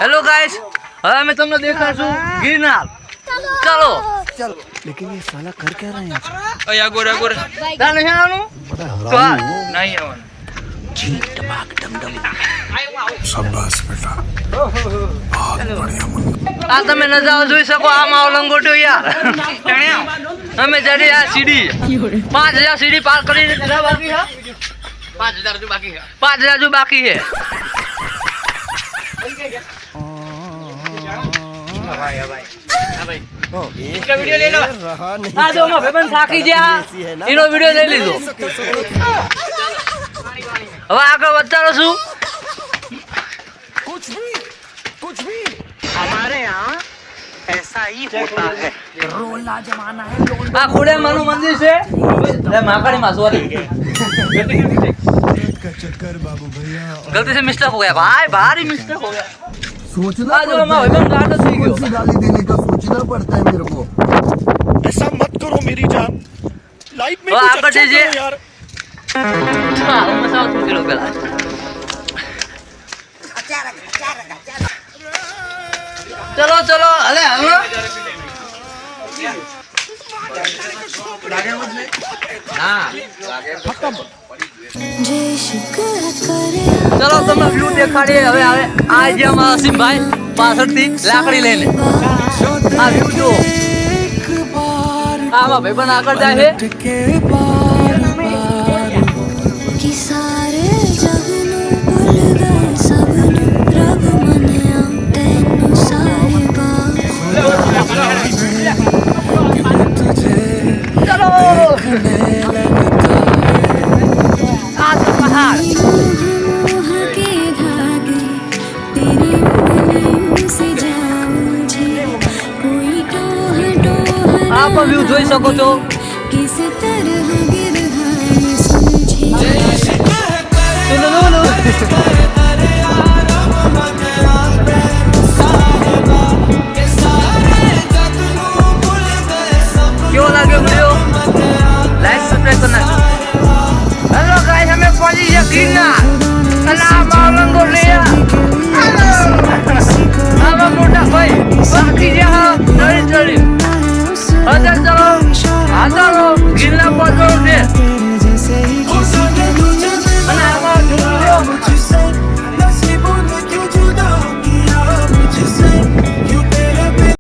Hello guys, હવે मैं તમને દેખાડશું ગિરનાર. चलो चलो लेकिन ये साला कर क्या रहे हैं? અયા ગોરે ગોરે તા નહીં આવવાનું તો નહીં આવવાનું. शाबाश बेटा बहुत बढ़िया આ તમે નજારો જોઈ શકો. આ માવો લંગોટ્યો યાર. અમે ચડી આ સીડી 5000 સીડી પાર કરીને કેટલા બાકી છે? 5000 જો બાકી છે. 5000 જો બાકી છે. इसका वीडियो ले लो. हाँ जो मैं भाईबंध साकी जी इनो वीडियो ले लीधो. હવે આગળ વધતા રહું. कुछ भी हमारे यहाँ ऐसा ही होता है. रोला जमाना है. આ ખોડે માનું મંદિર છે. અરે માકડી માં સોરી चक्कर बाबू भैया गलती से मिस्टेक हो गया भाई. भारी मिस्टेक हो गया. सोचना आज मैं भाईबंध गार्ड थी गयो. गाली देने का सोचना पड़ता है मेरे को. ऐसा मत करो मेरी जान. लाइफ में वो कुछ आकर अच्छा दीजिए. करो यार. हां मैं साथ में किलो पेला. चलो चलो अरे हेलो हां चलो તમે વ્યૂ દેખાડીએ. હવે હવે આ જે અમારા અસીમભાઈ પાછળથી લાકડી લઈને આ વ્યૂ જો. આમાં ભાઈબંધ આગળ જાય છે. कि सारे जगनू भूल गए सबनू रब मनिया तेनू साहिबा चलो आज पहाड़ मोह के धागे तेरे उंगलियों से जाऊं मुझे कोई टोह टोह आप व्यू જોઈ શકો છો. किस तरह गिरहाई समझे નો કેવો લાગ્યો વિડિયો? લાઈક સબસ્ક્રાઇબ કરना. હેલો ગાઈસ, અમે પહોંચી ગયા ગિરનાર. અને આ માવલંગો લે આમાં મોટા ભાઈ બાકી જે હા ચડી ચડી. હવે ચલો આ ચાલો ગિરનાર પહોંચવાનું છે.